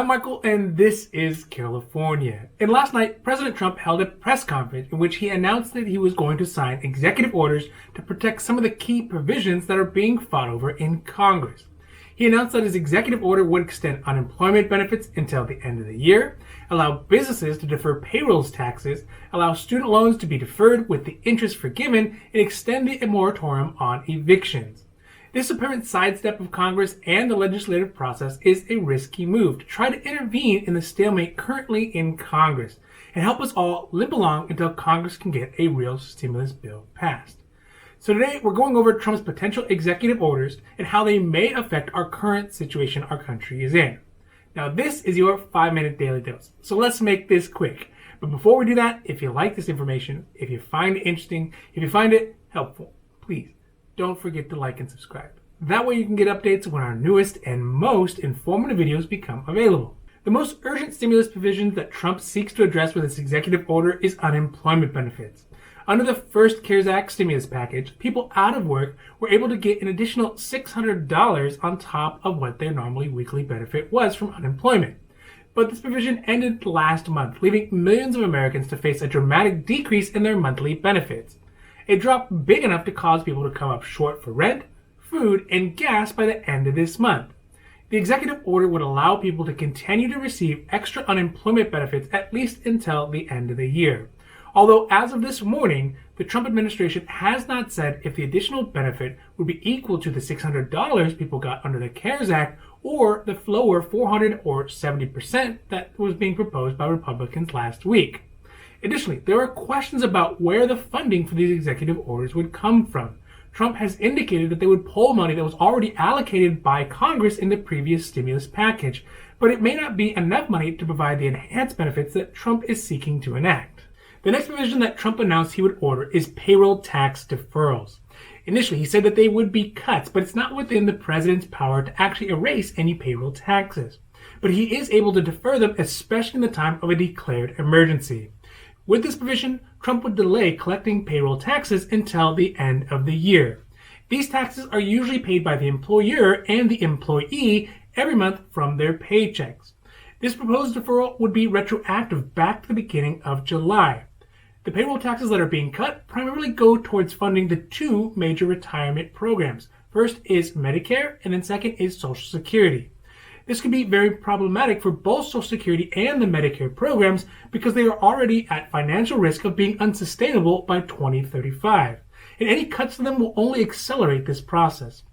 I'm Michael, and this is Carelifornia. And last night, President Trump held a press conference in which he announced that he was going to sign executive orders to protect some of the key provisions that are being fought over in Congress. He announced that his executive order would extend unemployment benefits until the end of the year, allow businesses to defer payroll taxes, allow student loans to be deferred with the interest forgiven, and extend the moratorium on evictions. This apparent sidestep of Congress and the legislative process is a risky move to try to intervene in the stalemate currently in Congress and help us all limp along until Congress can get a real stimulus bill passed. So today we're going over Trump's potential executive orders and how they may affect our current situation our country is in. Now this is your 5-minute daily dose, so let's make this quick. But before we do that, if you like this information, if you find it interesting, if you find it helpful, please don't forget to like and subscribe. That way you can get updates when our newest and most informative videos become available. The most urgent stimulus provision that Trump seeks to address with his executive order is unemployment benefits. Under the first CARES Act stimulus package, people out of work were able to get an additional $600 on top of what their normally weekly benefit was from unemployment. But this provision ended last month, leaving millions of Americans to face a dramatic decrease in their monthly benefits. A drop big enough to cause people to come up short for rent, food, and gas by the end of this month. The executive order would allow people to continue to receive extra unemployment benefits at least until the end of the year. Although as of this morning, the Trump administration has not said if the additional benefit would be equal to the $600 people got under the CARES Act or the lower $400 or 70% that was being proposed by Republicans last week. Additionally, there are questions about where the funding for these executive orders would come from. Trump has indicated that they would pull money that was already allocated by Congress in the previous stimulus package, but it may not be enough money to provide the enhanced benefits that Trump is seeking to enact. The next provision that Trump announced he would order is payroll tax deferrals. Initially, he said that they would be cuts, but it's not within the president's power to actually erase any payroll taxes. But he is able to defer them, especially in the time of a declared emergency. With this provision, Trump would delay collecting payroll taxes until the end of the year. These taxes are usually paid by the employer and the employee every month from their paychecks. This proposed deferral would be retroactive back to the beginning of July. The payroll taxes that are being cut primarily go towards funding the two major retirement programs. First is Medicare, and then second is Social Security. This can be very problematic for both Social Security and the Medicare programs because they are already at financial risk of being unsustainable by 2035. And any cuts to them will only accelerate this process.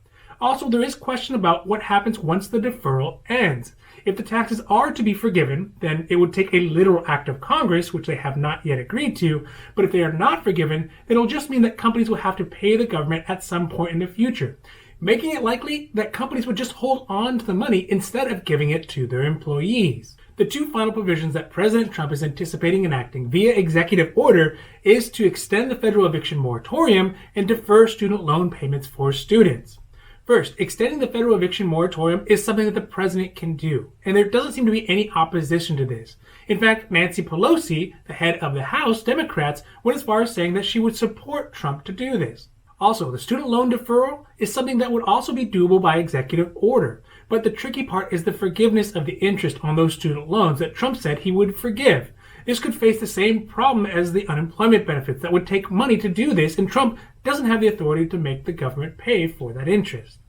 Also, there is question about what happens once the deferral ends. If the taxes are to be forgiven, then it would take a literal act of Congress, which they have not yet agreed to. But if they are not forgiven, then it will just mean that companies will have to pay the government at some point in the future, making it likely that companies would just hold on to the money instead of giving it to their employees. The two final provisions that President Trump is anticipating enacting via executive order is to extend the federal eviction moratorium and defer student loan payments for students. First, extending the federal eviction moratorium is something that the president can do, and there doesn't seem to be any opposition to this. In fact, Nancy Pelosi, the head of the House Democrats, went as far as saying that she would support Trump to do this. Also, the student loan deferral is something that would also be doable by executive order. But the tricky part is the forgiveness of the interest on those student loans that Trump said he would forgive. This could face the same problem as the unemployment benefits that would take money to do this, and Trump doesn't have the authority to make the government pay for that interest.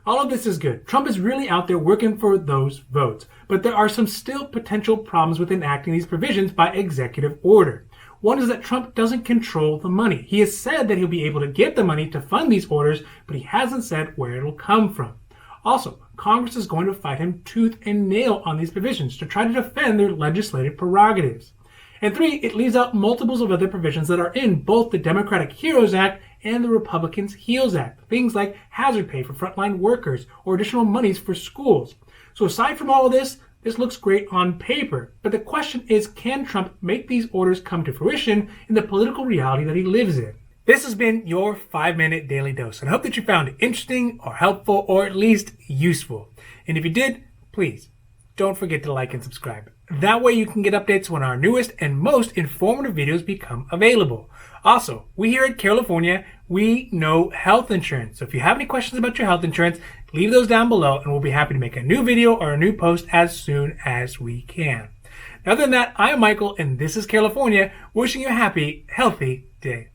All of this is good. Trump is really out there working for those votes, but there are some still potential problems with enacting these provisions by executive order. One is that Trump doesn't control the money. He has said that he'll be able to get the money to fund these orders, but he hasn't said where it'll come from. Also, Congress is going to fight him tooth and nail on these provisions to try to defend their legislative prerogatives. And three, it leaves out multiples of other provisions that are in both the Democratic HEREOS Act and the Republicans' HEALS Act. Things like hazard pay for frontline workers or additional monies for schools. So aside from all of this, this looks great on paper. But the question is, can Trump make these orders come to fruition in the political reality that he lives in? This has been your 5-minute daily dose, and I hope that you found it interesting or helpful or at least useful. And if you did, please don't forget to like and subscribe. That way you can get updates when our newest and most informative videos become available. Also, we here at Carelifornia, we know health insurance. So if you have any questions about your health insurance, leave those down below and we'll be happy to make a new video or a new post as soon as we can. Other than that, I am Michael and this is Carelifornia, wishing you a happy, healthy day.